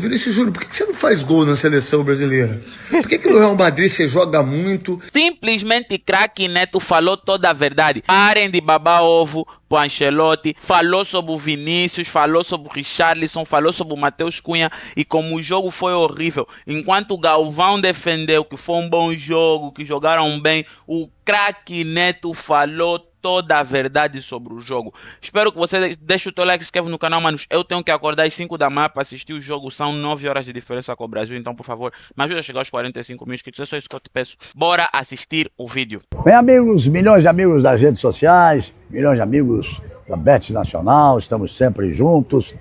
Vinícius Júnior, por que você não faz gol na seleção brasileira? Por que no Real Madrid você joga muito? Simplesmente craque Neto falou toda a verdade. Parem de babar ovo pro Ancelotti. Falou sobre o Vinícius, falou sobre o Richarlison, falou sobre o Matheus Cunha e como o jogo foi horrível. Enquanto o Galvão defendeu que foi um bom jogo, que jogaram bem, o craque Neto falou toda a verdade sobre o jogo. Espero que você deixe o teu like, se inscreva no canal, manos. Eu tenho que acordar às 5 da manhã para assistir o jogo. São 9 horas de diferença com o Brasil. Então, por favor, me ajuda a chegar aos 45 mil inscritos. É só isso que eu te peço. Bora assistir o vídeo. Bem, amigos, milhões de amigos das redes sociais, milhões de amigos da Bet Nacional, estamos sempre juntos.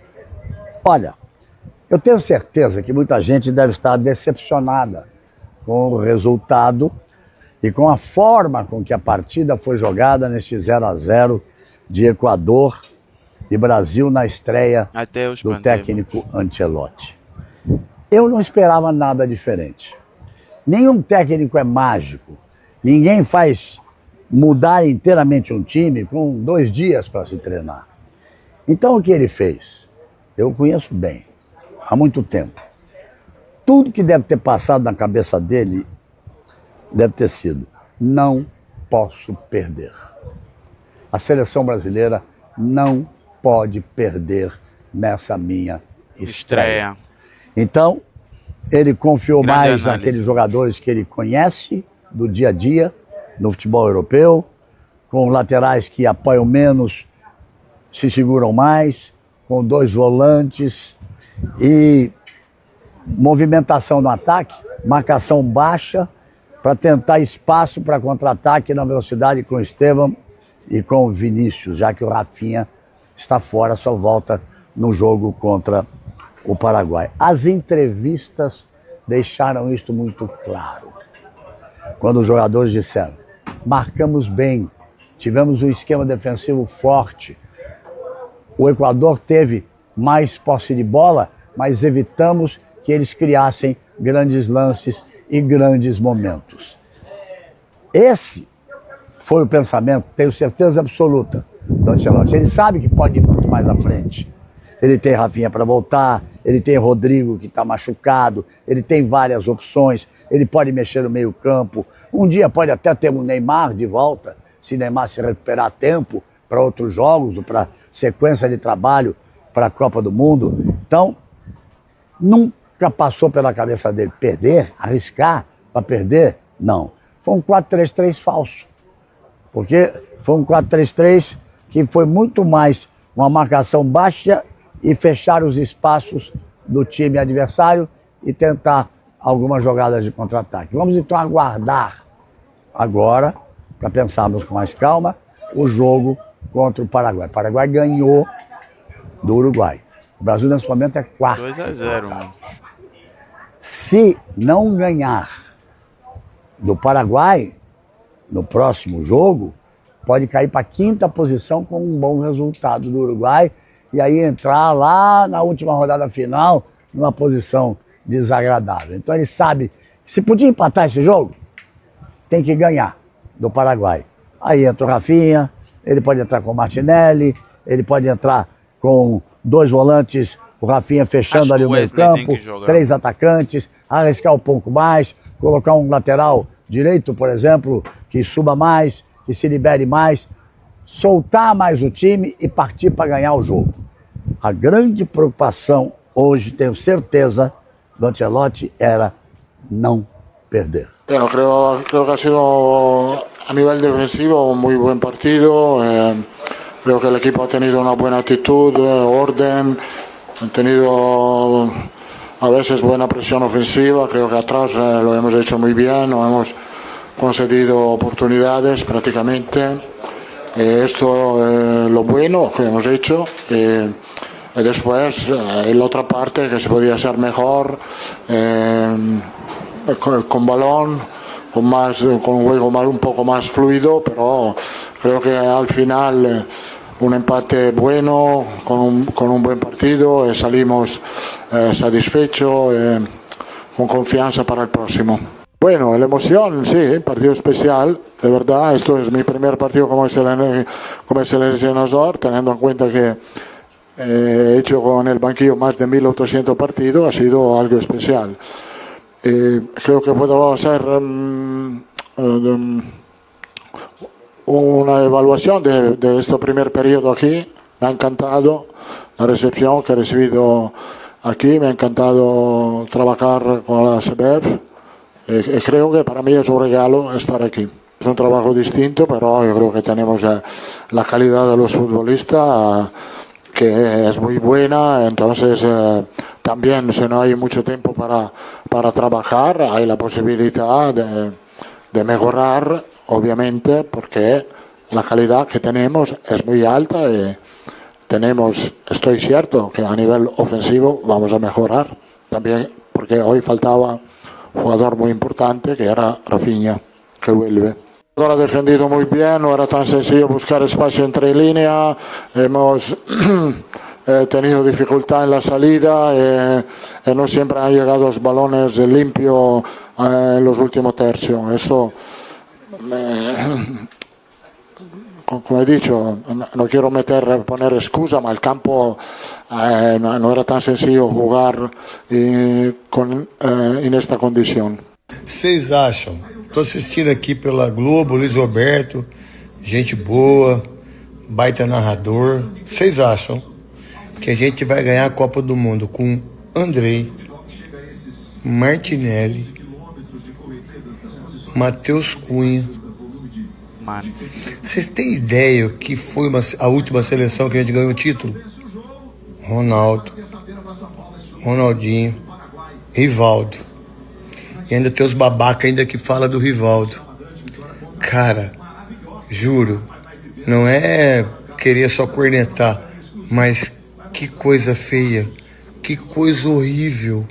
Olha, eu tenho certeza que muita gente deve estar decepcionada com o resultado e com a forma com que a partida foi jogada neste 0-0 de Equador e Brasil na estreia do técnico Ancelotti. Eu não esperava nada diferente. Nenhum técnico é mágico. Ninguém faz mudar inteiramente um time com 2 dias para se treinar. Então o que ele fez? Eu conheço bem, há muito tempo. Tudo que deve ter passado na cabeça dele deve ter sido: não posso perder. A seleção brasileira não pode perder nessa minha estreia. Então, ele confiou mais naqueles jogadores que ele conhece do dia a dia, no futebol europeu, com laterais que apoiam menos, se seguram mais, com 2 volantes e movimentação no ataque, marcação baixa, para tentar espaço para contra-ataque na velocidade com o Estevão e com o Vinícius, já que o Rafinha está fora, só volta no jogo contra o Paraguai. As entrevistas deixaram isso muito claro. Quando os jogadores disseram: marcamos bem, tivemos um esquema defensivo forte, o Equador teve mais posse de bola, mas evitamos que eles criassem grandes lances e grandes momentos. Esse foi o pensamento, tenho certeza absoluta, do Ancelotti. Ele sabe que pode ir muito mais à frente. Ele tem Rafinha para voltar, ele tem Rodrigo que está machucado, ele tem várias opções, ele pode mexer no meio campo. Um dia pode até ter um Neymar de volta, se Neymar se recuperar a tempo para outros jogos, ou para sequência de trabalho para a Copa do Mundo. Então, nunca passou pela cabeça dele perder, arriscar para perder? Não. Foi um 4-3-3 falso. Porque foi um 4-3-3 que foi muito mais uma marcação baixa e fechar os espaços do time adversário e tentar algumas jogadas de contra-ataque. Vamos então aguardar agora, para pensarmos com mais calma, o jogo contra o Paraguai. O Paraguai ganhou do Uruguai. O Brasil nesse momento é 4. 2-0, mano. Se não ganhar do Paraguai no próximo jogo, pode cair para a 5ª posição com um bom resultado do Uruguai e aí entrar lá na última rodada final numa posição desagradável. Então ele sabe que se podia empatar esse jogo, tem que ganhar do Paraguai. Aí entra o Rafinha, ele pode entrar com o Martinelli, ele pode entrar com 2 volantes, o Rafinha fechando ali o meio campo, 3 atacantes, arriscar um pouco mais, colocar um lateral direito, por exemplo, que suba mais, que se libere mais, soltar mais o time e partir para ganhar o jogo. A grande preocupação hoje, tenho certeza, do Ancelotti era não perder. Bueno, creo que ha sido a nivel defensivo un muy buen partido. Creo que el equipo ha tenido una buena actitud, orden, han tenido a veces buena presión ofensiva. Creo que atrás lo hemos hecho muy bien, no hemos concedido oportunidades prácticamente. Esto es lo bueno que hemos hecho. Y después, en la otra parte, que se podía ser mejor, con balón, con un juego un poco más fluido, pero creo que al final un empate bueno, con un buen partido, y salimos satisfechos, con confianza para el próximo. Bueno, la emoción, sí, partido especial, de verdad. Esto es mi primer partido como seleccionador, teniendo en cuenta que he hecho con el banquillo más de 1.800 partidos, ha sido algo especial. Creo que puedo hacer una evaluación de este primer periodo aquí. Me ha encantado la recepción que he recibido aquí, me ha encantado trabajar con la CBF y creo que para mí es un regalo estar aquí. Es un trabajo distinto, pero yo creo que tenemos la calidad de los futbolistas que es muy buena, entonces también si no hay mucho tiempo para trabajar, hay la posibilidad de mejorar, obviamente, porque la calidad que tenemos es muy alta y estoy cierto que a nivel ofensivo vamos a mejorar, también porque hoy faltaba un jugador muy importante que era Rafinha, que vuelve. Ha defendido muy bien, no era tan sencillo buscar espacio entre líneas, hemos tenido dificultad en la salida y no siempre han llegado los balones limpios en los últimos tercios. Eso, como he dicho, no quiero poner excusa, pero el campo no era tan sencillo jugar en esta condición. Vocês acham? Estou assistindo aqui pela Globo, Luiz Roberto, gente boa, baita narrador. Vocês acham que a gente vai ganhar a Copa do Mundo com Andrei, Martinelli, Matheus Cunha? Mano. Vocês têm ideia o que foi a última seleção que a gente ganhou o título? Ronaldo, Ronaldinho, Rivaldo. E ainda tem os babaca ainda que fala do Rivaldo. Cara, juro, não é querer só cornetar, mas que coisa feia, que coisa horrível.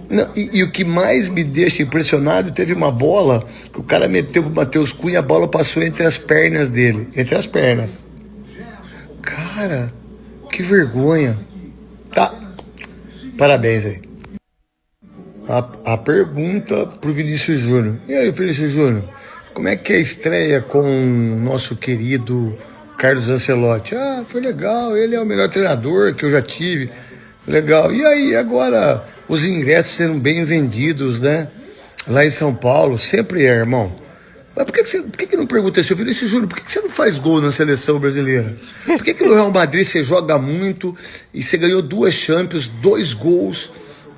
Não, e o que mais me deixa impressionado, teve uma bola que o cara meteu pro Matheus Cunha, a bola passou entre as pernas dele, entre as pernas. Cara, que vergonha. Tá, parabéns aí. A pergunta pro Vinícius Júnior. E aí, Vinícius Júnior, como é que é a estreia com o nosso querido Carlos Ancelotti? Ah, foi legal, ele é o melhor treinador que eu já tive. Legal. E aí, agora, os ingressos sendo bem vendidos, né? Lá em São Paulo, sempre é, irmão. Mas por que não pergunta assim, Vinícius Júnior, por que você não faz gol na seleção brasileira? Por que no Real Madrid você joga muito e você ganhou 2 Champions, 2 gols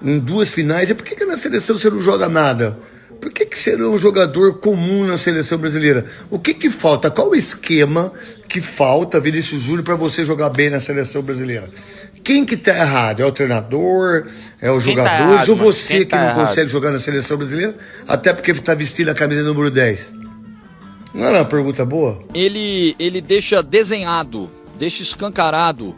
em 2 finais? E por que na seleção você não joga nada? Por que você não é um jogador comum na seleção brasileira? O que falta? Qual o esquema que falta, Vinícius Júnior, para você jogar bem na seleção brasileira? Quem que tá errado? É o treinador? É os jogadores? Ou você que não consegue jogar na seleção brasileira? Até porque tá vestindo a camisa número 10. Não era uma pergunta boa? Ele deixa desenhado, deixa escancarado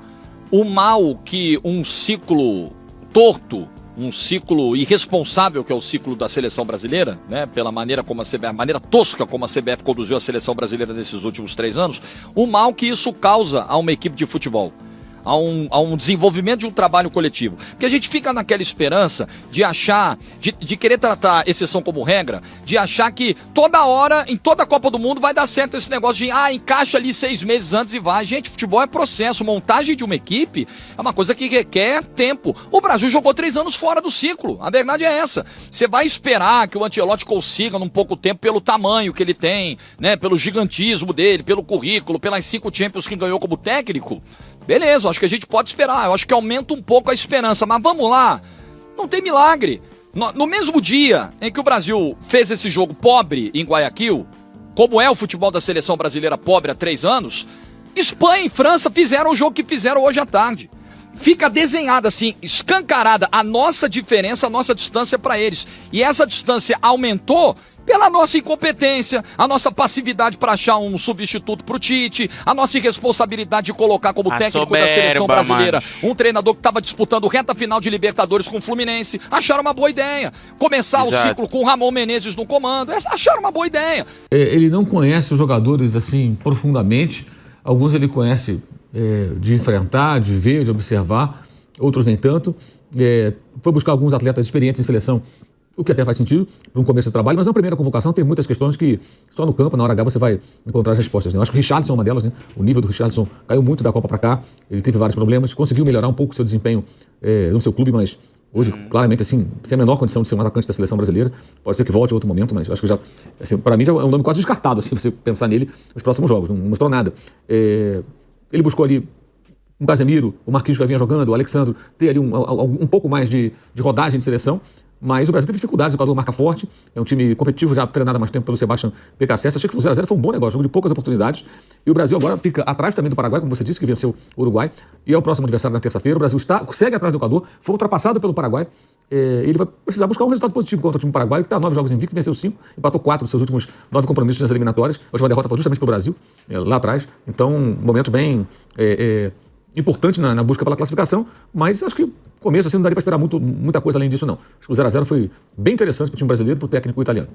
o mal que um ciclo torto, um ciclo irresponsável que é o ciclo da seleção brasileira, né? Pela maneira como a maneira tosca como a CBF conduziu a seleção brasileira nesses últimos 3 anos, o mal que isso causa a uma equipe de futebol. A um desenvolvimento de um trabalho coletivo. Porque a gente fica naquela esperança de achar, de querer tratar exceção como regra, de achar que toda hora, em toda a Copa do Mundo, vai dar certo esse negócio de, encaixa ali 6 meses antes e vai. Gente, futebol é processo, montagem de uma equipe é uma coisa que requer tempo. O Brasil jogou 3 anos fora do ciclo, a verdade é essa. Você vai esperar que o Ancelotti consiga num pouco tempo pelo tamanho que ele tem, né, pelo gigantismo dele, pelo currículo, pelas 5 Champions que ganhou como técnico? Beleza, acho que a gente pode esperar, eu acho que aumenta um pouco a esperança, mas vamos lá, não tem milagre. No mesmo dia em que o Brasil fez esse jogo pobre em Guayaquil, como é o futebol da seleção brasileira pobre há 3 anos, Espanha e França fizeram o jogo que fizeram hoje à tarde. Fica desenhada assim, escancarada a nossa diferença, a nossa distância para eles. E essa distância aumentou pela nossa incompetência, a nossa passividade para achar um substituto para o Tite, a nossa irresponsabilidade de colocar como técnico da seleção brasileira um treinador que estava disputando reta final de Libertadores com o Fluminense. Acharam uma boa ideia. Começar o ciclo com o Ramon Menezes no comando. Acharam uma boa ideia. Ele não conhece os jogadores assim profundamente. Alguns ele conhece de enfrentar, de ver, de observar. Outros nem tanto. Foi buscar alguns atletas experientes em seleção o que até faz sentido para um começo de trabalho, mas na primeira convocação tem muitas questões que só no campo, na hora H, você vai encontrar as respostas. Né? Eu acho que o Richarlison é uma delas, né? O nível do Richarlison caiu muito da Copa para cá, ele teve vários problemas, conseguiu melhorar um pouco o seu desempenho no seu clube, mas hoje, claramente, assim, tem a menor condição de ser um atacante da seleção brasileira. Pode ser que volte em outro momento, mas acho que já, assim, para mim já é um nome quase descartado, assim, você pensar nele nos próximos jogos, não mostrou nada. Ele buscou ali o Casemiro, o Marquinhos que já vinha jogando, o Alexandro, ter ali um pouco mais de rodagem de seleção, mas o Brasil teve dificuldades, o Equador marca forte, é um time competitivo, já treinado há mais tempo pelo Sebastião BKSS. Achei que o 0x0 foi um bom negócio, jogo de poucas oportunidades, e o Brasil agora fica atrás também do Paraguai, como você disse, que venceu o Uruguai, e é o próximo adversário na terça-feira. O Brasil segue atrás do Equador, foi ultrapassado pelo Paraguai, ele vai precisar buscar um resultado positivo contra o time paraguaio, que está 9 jogos invicto, venceu 5, empatou 4 dos seus últimos 9 compromissos nas eliminatórias. A última derrota foi justamente para o Brasil, lá atrás. Então, um momento bem importante na busca pela classificação, mas acho que começo assim não daria para esperar muita coisa além disso, não. Acho que o 0x0 foi bem interessante para o time brasileiro e para o técnico italiano.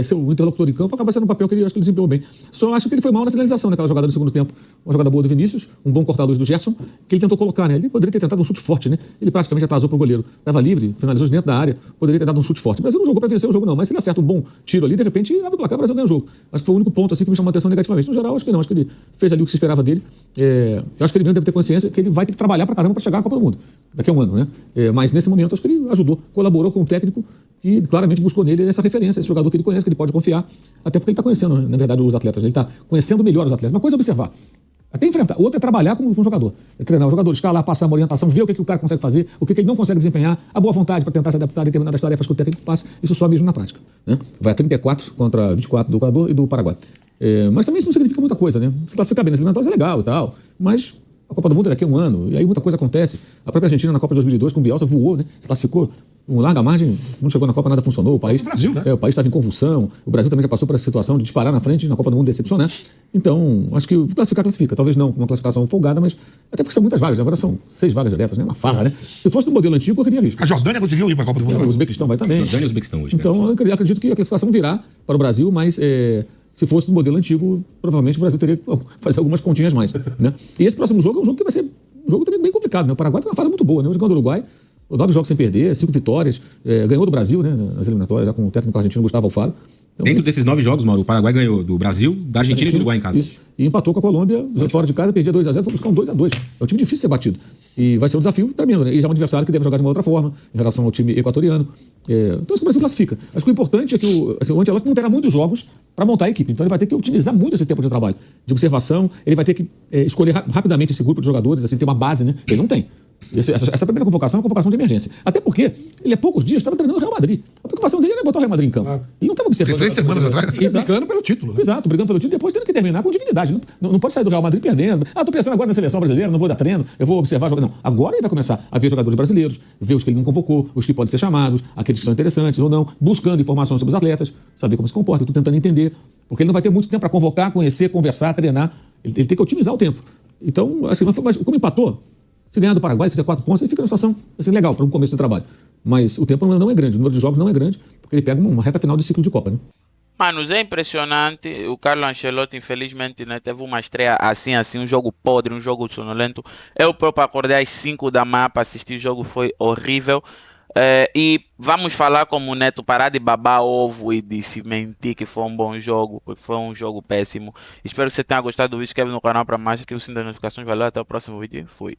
Seu interlocutor em campo acaba sendo um papel que ele acho que ele desempenhou bem. Só acho que ele foi mal na finalização, naquela jogada do segundo tempo. Uma jogada boa do Vinícius, um bom corta-luz do Gerson, que ele tentou colocar, né? Ele poderia ter tentado um chute forte, né? Ele praticamente atrasou para o goleiro. Estava livre, finalizou de dentro da área, poderia ter dado um chute forte. O Brasil não jogou para vencer o jogo, não, mas se ele acerta um bom tiro ali, de repente abre o placar, o Brasil ganha o jogo. Acho que foi o único ponto assim que me chamou a atenção negativamente. No geral, acho que não. Acho que ele fez ali o que se esperava dele. Eu acho que ele mesmo deve ter consciência que ele vai ter que trabalhar para caramba para chegar à Copa do Mundo daqui a um ano, né? Mas nesse momento acho que ele ajudou, colaborou com o técnico que claramente buscou nele essa referência, esse jogador que ele conhece, que ele pode confiar, até porque ele está conhecendo, na verdade, os atletas. Ele está conhecendo melhor os atletas. Uma coisa é observar, até enfrentar. Outra é trabalhar com o jogador. É treinar o jogador, escalar, passar uma orientação, ver o que o cara consegue fazer, o que ele não consegue desempenhar, a boa vontade para tentar se adaptar a determinadas tarefas que o técnico passa. Isso só mesmo na prática, né? Vai a 34 contra 24 do Equador e do Paraguai. Mas também isso não significa muita coisa, né? Se classificar bem nas eliminatórias é legal e tal, mas a Copa do Mundo é daqui a um ano, e aí muita coisa acontece. A própria Argentina na Copa de 2002 com o Bielsa voou, né? Se classificou um larga margem, não chegou na Copa, nada funcionou. O país, Brasil, né? O país estava em convulsão. O Brasil também já passou por essa situação de disparar na frente na Copa do Mundo, decepcionar. Então, acho que classifica. Talvez não com uma classificação folgada, mas até porque são muitas vagas. Agora são 6 vagas diretas, né? Uma farra, né? Se fosse do modelo antigo, correria risco. A Jordânia conseguiu ir para a Copa do Mundo. O Uzbequistão vai também. Jordânia e Uzbequistão hoje. Então, eu acredito que a classificação virá para o Brasil, mas se fosse do modelo antigo, provavelmente o Brasil teria que fazer algumas continhas mais, né? E esse próximo jogo é um jogo que vai ser um jogo também bem complicado, né? O Paraguai tem uma fase muito boa, né? O jogador do Uruguai, 9 jogos sem perder, 5 vitórias, ganhou do Brasil, né? Nas eliminatórias, já com o técnico argentino Gustavo Alfaro. Então, dentro desses 9 jogos, Mauro, o Paraguai ganhou do Brasil, da Argentina e do Uruguai em casa. Isso. E empatou com a Colômbia, fora de casa, perdia 2x0, foi buscar um 2x2. É um time difícil de ser batido. E vai ser um desafio tremendo, né? E já é um adversário que deve jogar de uma outra forma em relação ao time equatoriano. Então acho que o Brasil classifica. Acho que o importante é que o Ancelotti não terá muitos jogos para montar a equipe. Então ele vai ter que utilizar muito esse tempo de trabalho, de observação. Ele vai ter que escolher rapidamente esse grupo de jogadores, assim, ter uma base, né? Ele não tem. Essa primeira convocação é uma convocação de emergência. Até porque ele há poucos dias estava treinando o Real Madrid. A preocupação dele era botar o Real Madrid em campo. Claro. Ele não estava observando. 3 semanas atrás, brigando pelo título. Né? Exato, brigando pelo título, depois tendo que terminar com dignidade. Não pode sair do Real Madrid perdendo. Tô pensando agora na seleção brasileira, não vou dar treino, eu vou observar jogar. Não, agora ele vai começar a ver jogadores brasileiros, ver os que ele não convocou, os que podem ser chamados, aqueles que são interessantes ou não, buscando informações sobre os atletas, saber como se comporta. Estou tentando entender, porque ele não vai ter muito tempo para convocar, conhecer, conversar, treinar. Ele tem que otimizar o tempo. Então, assim, mas como empatou, se ganhar do Paraguai, fizer 4 pontos, ele fica numa situação assim, legal para um começo de trabalho. Mas o tempo não é grande, o número de jogos não é grande, porque ele pega uma reta final de ciclo de Copa, né? Manos, é impressionante. O Carlo Ancelotti, infelizmente, né, teve uma estreia assim, um jogo podre, um jogo sonolento. Eu próprio acordei às 5 da manhã para assistir o jogo, foi horrível. E vamos falar como o Neto, parar de babar ovo e de se mentir que foi um bom jogo, porque foi um jogo péssimo. Espero que você tenha gostado do vídeo, inscreve no canal para mais, ative o sininho das notificações. Valeu, até o próximo vídeo. Fui.